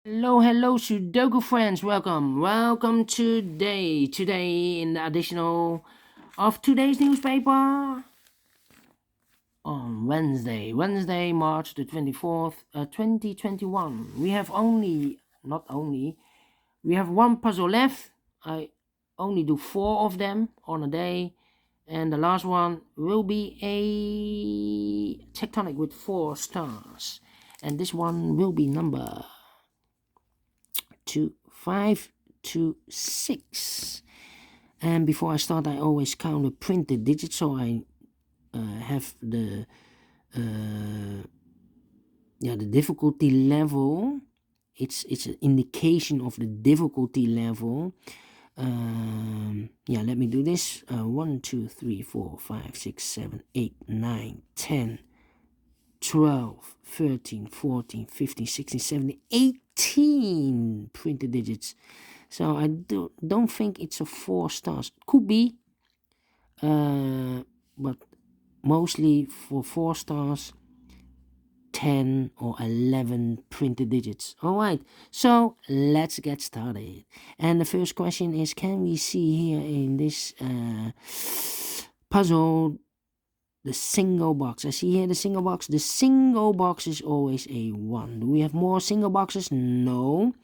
Hello, Sudoku friends. Welcome today in the additional of today's newspaper on Wednesday, March the 24th, 2021. We have not only, we have one puzzle left. I only do 4 of them on a day, and the last one will be a tectonic with 4 stars, and this one will be number 526. And before I start, I always count the printed digits, so I have the difficulty level. It's an indication of the difficulty level. Let me do this. 1 2 3 4 5 6 7 8 9 10 12 13 14 15 16 17 18 printed digits. So I don't think it's a 4 stars. Could be, but mostly for 4 stars, 10 or 11 printed digits. All right, so let's get started. And the first question is, can we see here in this puzzle the single box? I see here the single box. The single box is always a 1. Do we have more single boxes? No.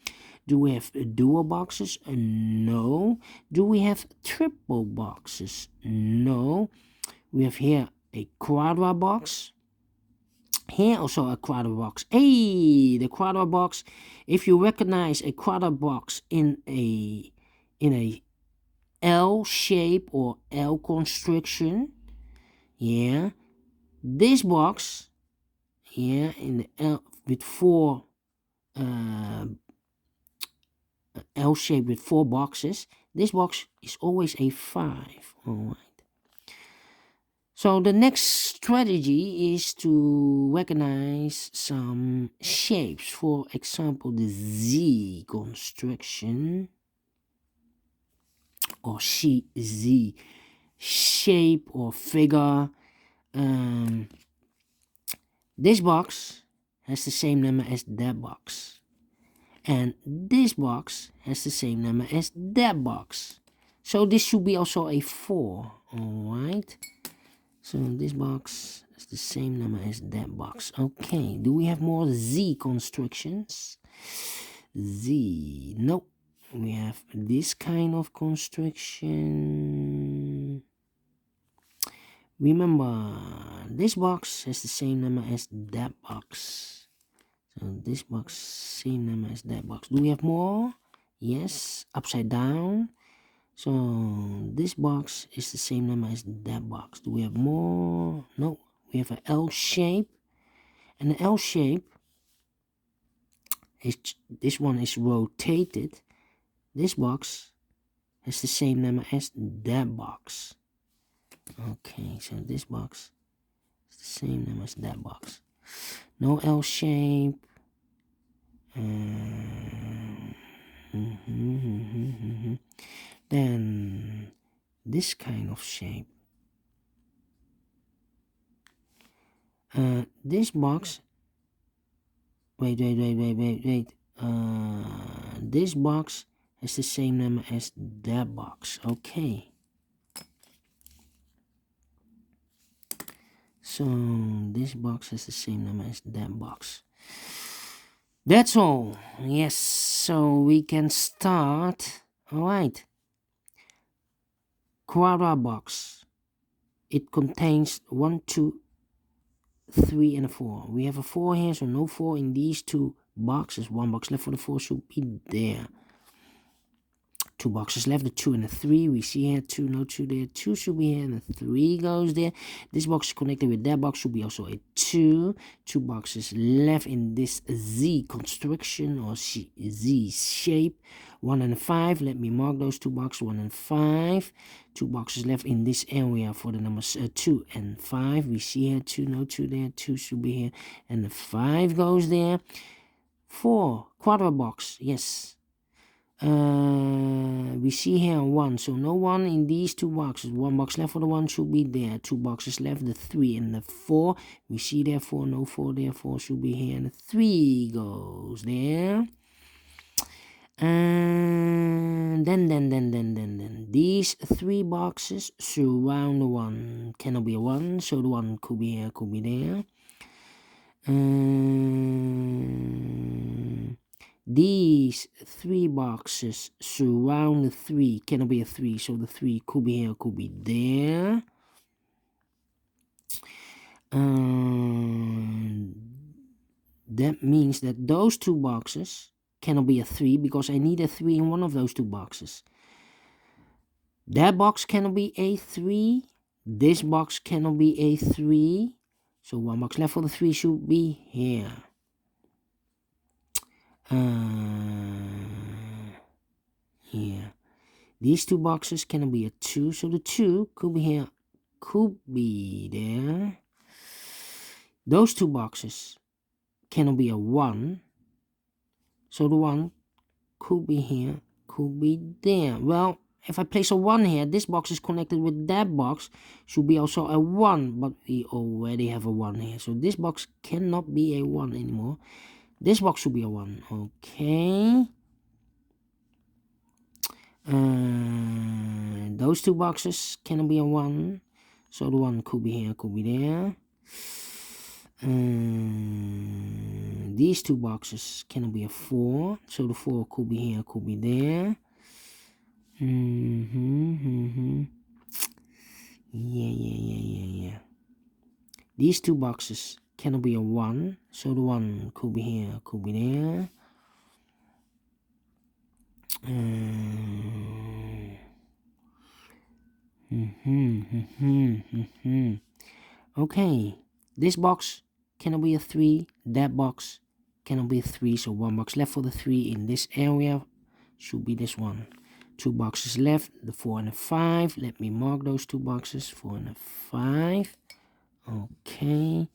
Do we have dual boxes? No. Do we have triple boxes? No. We have here a quadra box. Here also a quadra box. Hey, the quadra box. If you recognize a quadra box in a L shape or L construction, yeah, this box here in the L with 4 L shape with 4 boxes, this box is always a 5. All right. So the next strategy is to recognize some shapes. For example, the Z construction or Z shape or figure. This box has the same number as that box. And this box has the same number as that box. So this should be also a 4. Alright. So this box is the same number as that box. Okay. Do we have more Z constructions? Z. Nope. We have this kind of construction. Remember, this box has the same number as that box. So this box, same number as that box. Do we have more? Yes, upside down. So this box is the same number as that box. Do we have more? No, we have an L shape. And the L shape, this one is rotated. This box has the same number as that box. Okay, so this box is the same number as that box. No L shape. Then this kind of shape. This box. Wait. This box has the same number as that box. Okay. So this box has the same number as that box. That's all. Yes, so we can start. All right. Quadra box. It contains 1, 2, 3, and a 4. We have a 4 here, so no 4 in these 2 boxes. 1 box left for the 4 should be there. 2 boxes left, the 2 and the 3. We see here 2, no 2 there. 2 should be here, and the 3 goes there. This box is connected with that box, should be also a 2. 2 boxes left in this Z construction or Z shape. 1 and 5. Let me mark those 2 boxes, 1 and 5. 2 boxes left in this area for the numbers 2 and 5. We see here 2, no 2 there. 2 should be here, and the 5 goes there. 4, quadra box, yes. We see here 1, so no 1 in these 2 boxes. 1 box left for the 1 should be there. 2 boxes left, the 3 and the 4. We see there 4, no 4 there. 4 should be here, and the 3 goes there. And then these 3 boxes surround the 1. Cannot be a 1, so the 1 could be here, could be there. These 3 boxes surround the 3. Cannot be a 3, so the 3 could be here, could be there. That means that those 2 boxes cannot be a 3 because I need a 3 in one of those 2 boxes. That box cannot be a 3. This box cannot be a 3. So 1 box left for the 3 should be here. Here. These 2 boxes cannot be a 2. So the 2 could be here, could be there. Those 2 boxes cannot be a 1. So the 1 could be here, could be there. Well, if I place a 1 here, this box is connected with that box. Should be also a 1, but we already have a 1 here. So this box cannot be a 1 anymore. This box should be a 1. Okay. Those 2 boxes cannot be a 1. So the 1 could be here, could be there. These 2 boxes cannot be a 4. So the 4 could be here, could be there. Yeah. These 2 boxes cannot be a 1. So the 1 could be here, could be there. Okay. This box cannot be a 3. That box cannot be a 3. So 1 box left for the 3 in this area should be this one. 2 boxes left, the 4 and the 5. Let me mark those 2 boxes, 4 and the 5. Okay.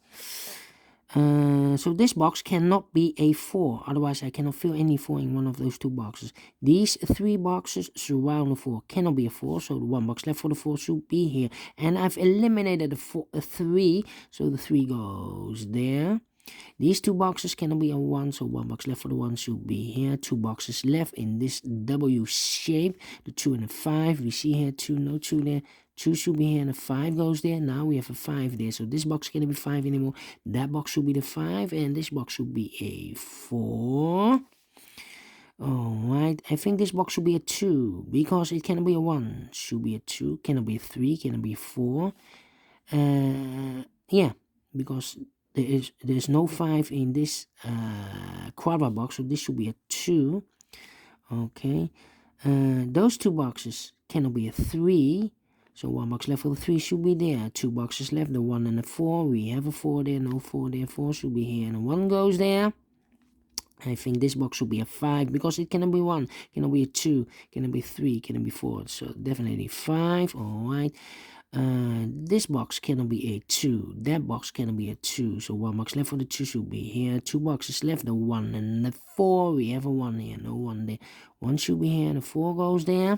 So this box cannot be a 4. Otherwise, I cannot fill any 4 in one of those 2 boxes. These 3 boxes surround the 4. Cannot be a 4. So the 1 box left for the 4 should be here. And I've eliminated a 3. So the 3 goes there. These 2 boxes cannot be a 1. So 1 box left for the 1 should be here. 2 boxes left in this W shape. The 2 and the 5. We see here 2, no 2 there. 2 should be here and the 5 goes there. Now we have a 5 there. So this box cannot be 5 anymore. That box should be the 5 and this box should be a 4. Alright, I think this box should be a 2 because it cannot be a 1. Should be a 2, cannot be a 3, cannot be a 4. Yeah, because there's no 5 in this quadrat box, so this should be a 2. Okay, those 2 boxes cannot be a 3. So 1 box left for the 3 should be there. 2 boxes left, the 1 and the 4. We have a 4 there, no 4 there. 4 should be here, and a 1 goes there. I think this box should be a 5 because it cannot be 1, cannot be a 2, cannot be 3, cannot be 4. So definitely 5. Alright. This box cannot be a 2. That box cannot be a 2. So 1 box left for the 2 should be here. 2 boxes left, the 1 and the 4. We have a 1 here, no 1 there. 1 should be here, and the 4 goes there.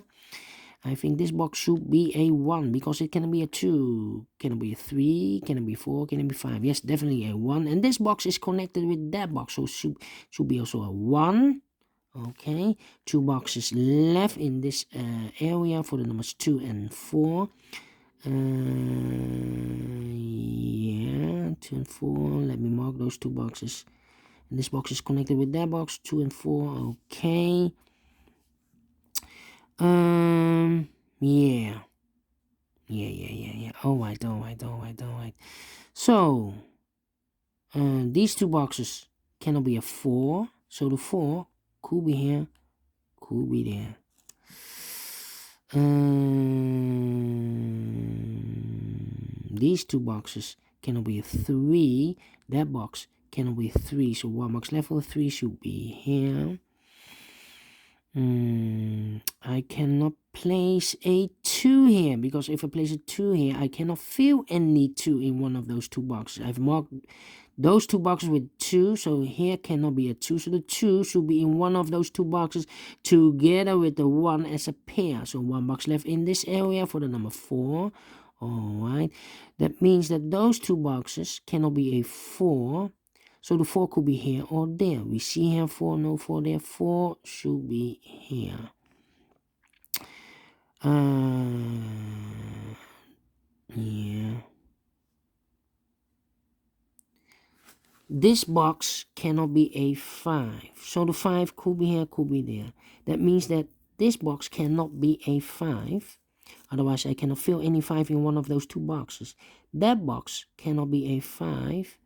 I think this box should be a 1 because it cannot be a 2. Cannot be a 3, cannot be 4, cannot be 5. Yes, definitely a 1. And this box is connected with that box, so should be also a 1. Okay, 2 boxes left in this area for the numbers 2 and 4. Yeah, 2 and 4. Let me mark those 2 boxes. And this box is connected with that box, 2 and 4. Okay. Yeah. Alright. So, these 2 boxes cannot be a 4. So the 4 could be here, could be there. These 2 boxes cannot be a 3. That box cannot be a 3. So 1 box left for the 3 should be here. I cannot place a 2 here because if I place a 2 here, I cannot fill any 2 in one of those 2 boxes. I've marked those 2 boxes with 2, so here cannot be a 2. So the 2 should be in one of those 2 boxes together with the 1 as a pair. So 1 box left in this area for the number 4. Alright, that means that those 2 boxes cannot be a 4. So the 4 could be here or there. We see here 4, no 4 there. 4 should be here. Yeah. This box cannot be a 5. So the 5 could be here, could be there. That means that this box cannot be a 5. Otherwise, I cannot fill any 5 in one of those 2 boxes. That box cannot be a 5.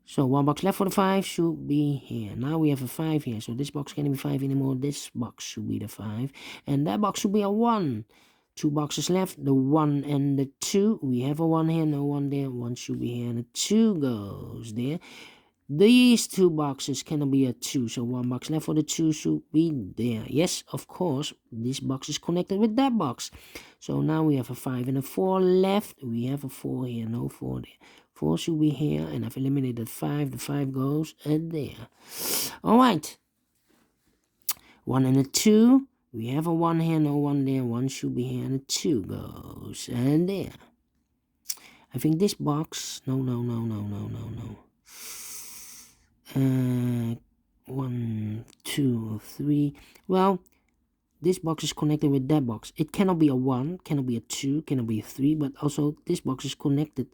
So 1 box left for the 5 should be here. Now we have a 5 here. So this box can't be 5 anymore. This box should be the 5. And that box should be a 1. 2 boxes left. The 1 and the 2. We have a 1 here, no 1 there. 1 should be here and a 2 goes there. These 2 boxes cannot be a 2. So 1 box left for the 2 should be there. Yes, of course. This box is connected with that box. So now we have a 5 and a 4 left. We have a 4 here, no 4 there. 4 should be here, and I've eliminated 5. The 5 goes there. Alright. 1 and a 2. We have a 1 here, no 1 there. 1 should be here, and a 2 goes there. I think this box... No. 1, 2, 3. Well, this box is connected with that box. It cannot be a 1, cannot be a 2, cannot be a 3, but also this box is connected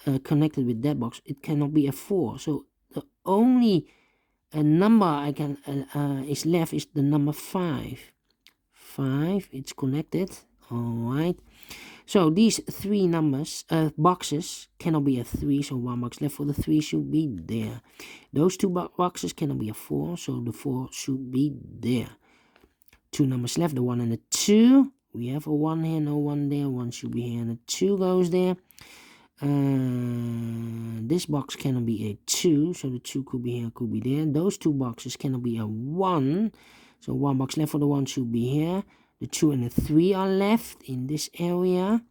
with that box. It cannot be a 4. So the only number I can is left is the number 5. 5, it's connected. Alright. So these 3 numbers, boxes cannot be a 3, so 1 box left for the 3 should be there. Those 2 boxes cannot be a 4, so the 4 should be there. 2 numbers left, the 1 and the 2. We have a 1 here, no 1 there. 1 should be here and a 2 goes there. This box cannot be a 2, so the 2 could be here, could be there. Those 2 boxes cannot be a 1, so 1 box left for the 1 should be here. The 2 and the 3 are left in this area.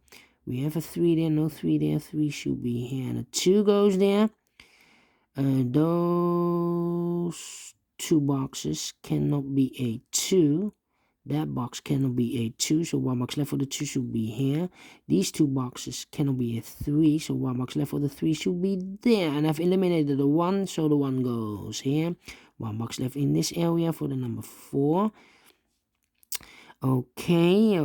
We have a 3 there, no 3 there. 3 should be here, and a 2 goes there. Those 2 boxes cannot be a 2. That box cannot be a 2, so 1 box left for the 2 should be here. These 2 boxes cannot be a 3, so 1 box left for the 3 should be there. And I've eliminated the 1, so the 1 goes here. 1 box left in this area for the number 4. Okay.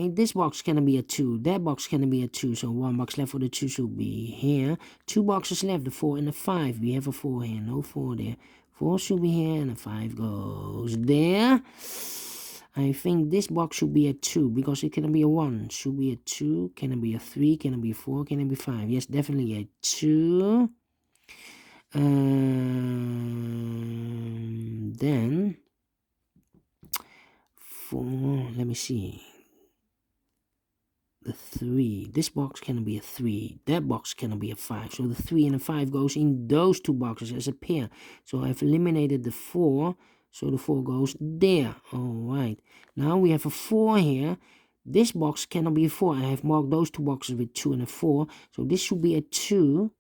This box cannot be a 2. That box cannot be a 2, so 1 box left for the 2 should be here. 2 boxes left, the 4 and the 5. We have a 4 here, no 4 there. 4 should be here, and a 5 goes there. I think this box should be a 2 because it cannot be a 1. Should be a 2. Can it be a 3? Can it be 4? Can it be 5? Yes, definitely a 2. Then 4. Let me see. The 3. This box cannot be a 3. That box cannot be a 5. So the 3 and the 5 goes in those 2 boxes as a pair. So I've eliminated the 4. So the 4 goes there. Alright. Now we have a 4 here. This box cannot be a 4. I have marked those 2 boxes with 2 and a 4. So this should be a 2.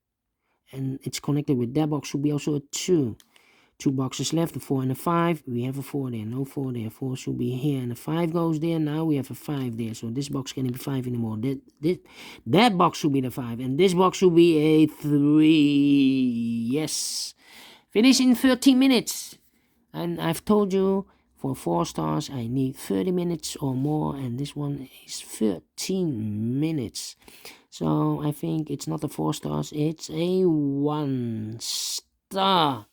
And it's connected with that box should be also a 2. 2 boxes left, the 4 and the 5. We have a 4 there, no 4 there. 4 should be here, and the 5 goes there. Now we have a 5 there, so this box can't be 5 anymore. That box should be the 5, and this box should be a 3. Yes. Finish in 13 minutes. And I've told you, for 4 stars, I need 30 minutes or more, and this one is 13 minutes. So I think it's not a 4 stars, it's a 1 star.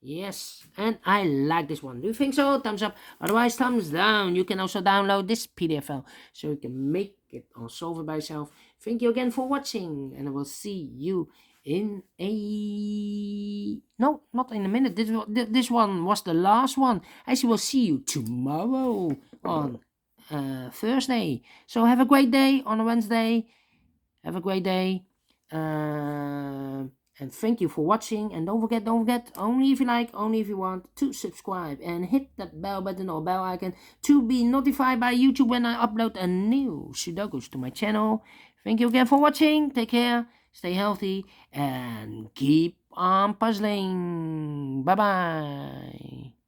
Yes, and I like this one. Do you think so? Thumbs up. Otherwise, thumbs down. You can also download this PDF file so you can make it or solve it by yourself. Thank you again for watching, and I will see you in a... No, not in a minute. This one was the last one. I will see you tomorrow on Thursday. So have a great day on a Wednesday. Have a great day. And thank you for watching, and don't forget, only if you like, only if you want, to subscribe and hit that bell button or bell icon to be notified by YouTube when I upload a new Sudokus to my channel. Thank you again for watching. Take care, stay healthy, and keep on puzzling. Bye bye.